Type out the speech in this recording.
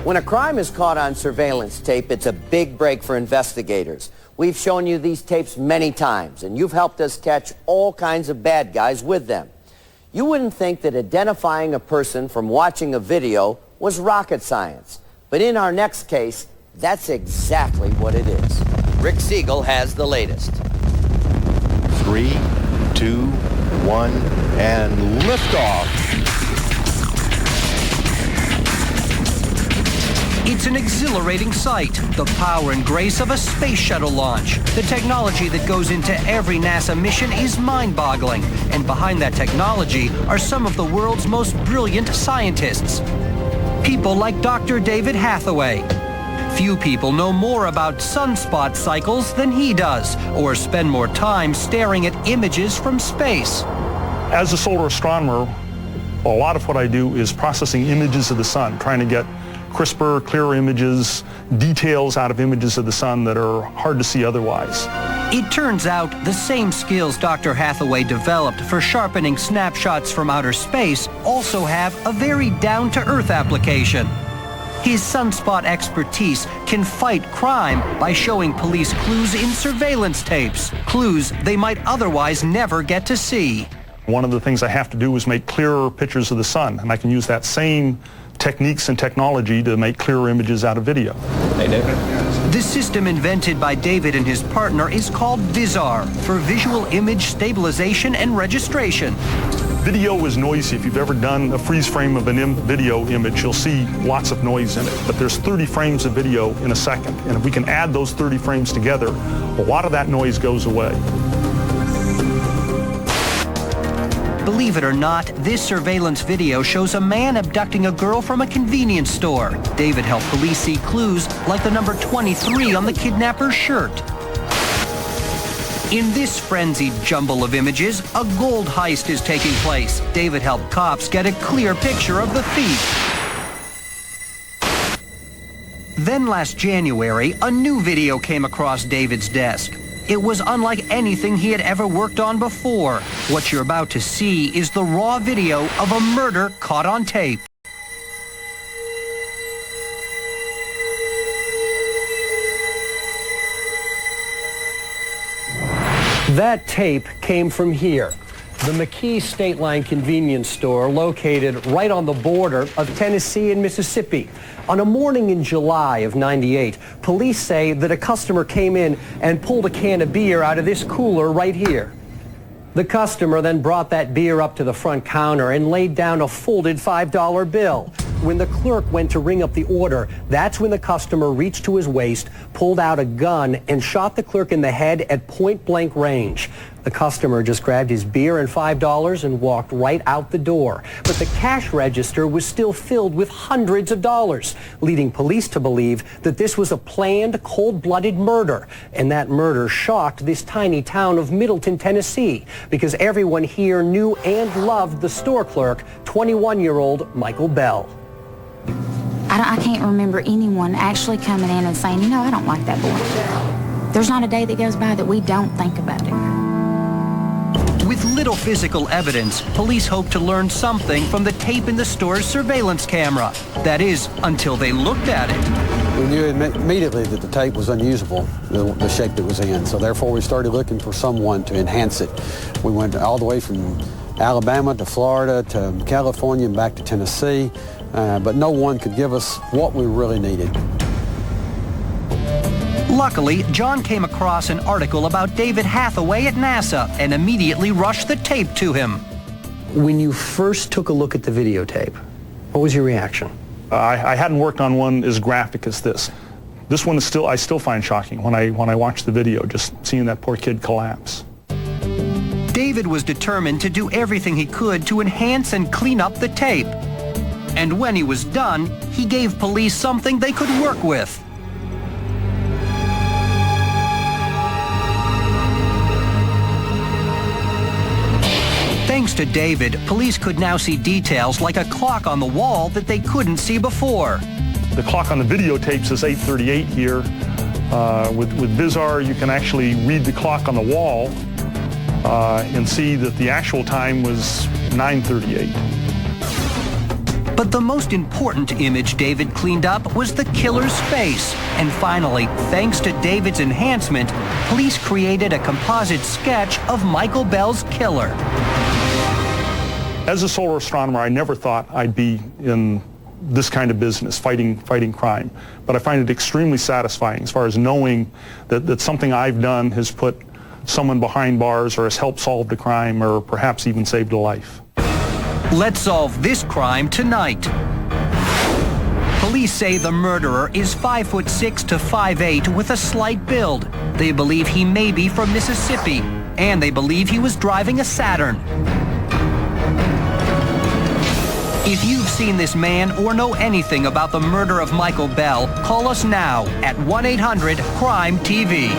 When a crime is caught on surveillance tape, it's a big break for investigators. We've shown you these tapes many times, and you've helped us catch all kinds of bad guys with them. You wouldn't think that identifying a person from watching a video was rocket science. But in our next case, that's exactly what it is. Rick Siegel has the latest. 3, 2, 1, and liftoff. It's an exhilarating sight, the power and grace of a space shuttle launch. The technology that goes into every NASA mission is mind-boggling, and behind that technology are some of the world's most brilliant scientists. People like Dr. David Hathaway. Few people know more about sunspot cycles than he does, or spend more time staring at images from space. As a solar astronomer, a lot of what I do is processing images of the sun, trying to get crisper, clearer images, details out of images of the sun that are hard to see otherwise. It turns out the same skills Dr. Hathaway developed for sharpening snapshots from outer space also have a very down-to-earth application. His sunspot expertise can fight crime by showing police clues in surveillance tapes, clues they might otherwise never get to see. One of the things I have to do is make clearer pictures of the sun, and I can use that same techniques and technology to make clearer images out of video. Hey, David. The system invented by David and his partner is called VISAR, for Visual Image Stabilization and Registration. Video is noisy. If you've ever done a freeze frame of an video image, you'll see lots of noise in it. But there's 30 frames of video in a second, and if we can add those 30 frames together, a lot of that noise goes away. Believe it or not, this surveillance video shows a man abducting a girl from a convenience store. David helped police see clues like the number 23 on the kidnapper's shirt. In this frenzied jumble of images, a gold heist is taking place. David helped cops get a clear picture of the thief. Then last January, a new video came across David's desk. It was unlike anything he had ever worked on before. What you're about to see is the raw video of a murder caught on tape. That tape came from here, the McKee State Line convenience store located right on the border of Tennessee and Mississippi. On a morning in July of '98, police say that a customer came in and pulled a can of beer out of this cooler right here. The customer then brought that beer up to the front counter and laid down a folded $5 bill. When the clerk went to ring up the order, that's when the customer reached to his waist, pulled out a gun, and shot the clerk in the head at point-blank range. The customer just grabbed his beer and $5 and walked right out the door. But the cash register was still filled with hundreds of dollars, leading police to believe that this was a planned, cold-blooded murder. And that murder shocked this tiny town of Middleton, Tennessee, because everyone here knew and loved the store clerk, 21-year-old Michael Bell. I can't remember anyone actually coming in and saying, you know, I don't like that boy. There's not a day that goes by that we don't think about it. With little physical evidence, police hope to learn something from the tape in the store's surveillance camera. That is, until they looked at it. We knew immediately that the tape was unusable, the shape it was in. So therefore we started looking for someone to enhance it. We went all the way from Alabama to Florida to California and back to Tennessee. But no one could give us what we really needed. Luckily, John came across an article about David Hathaway at NASA and immediately rushed the tape to him. When you first took a look at the videotape, what was your reaction? I hadn't worked on one as graphic as this. This one is I still find shocking when I watch the video, just seeing that poor kid collapse. David was determined to do everything he could to enhance and clean up the tape. And when he was done, he gave police something they could work with. Thanks to David, police could now see details like a clock on the wall that they couldn't see before. The clock on the videotape says 8:38 here. With VISAR, you can actually read the clock on the wall and see that the actual time was 9:38. But the most important image David cleaned up was the killer's face. And finally, thanks to David's enhancement, police created a composite sketch of Michael Bell's killer. As a solar astronomer, I never thought I'd be in this kind of business, fighting crime. But I find it extremely satisfying as far as knowing that something I've done has put someone behind bars or has helped solve the crime or perhaps even saved a life. Let's solve this crime tonight. Police say the murderer is 5'6" to 5'8" with a slight build. They believe he may be from Mississippi, and they believe he was driving a Saturn. If you've seen this man or know anything about the murder of Michael Bell, call us now at 1-800-CRIME-TV.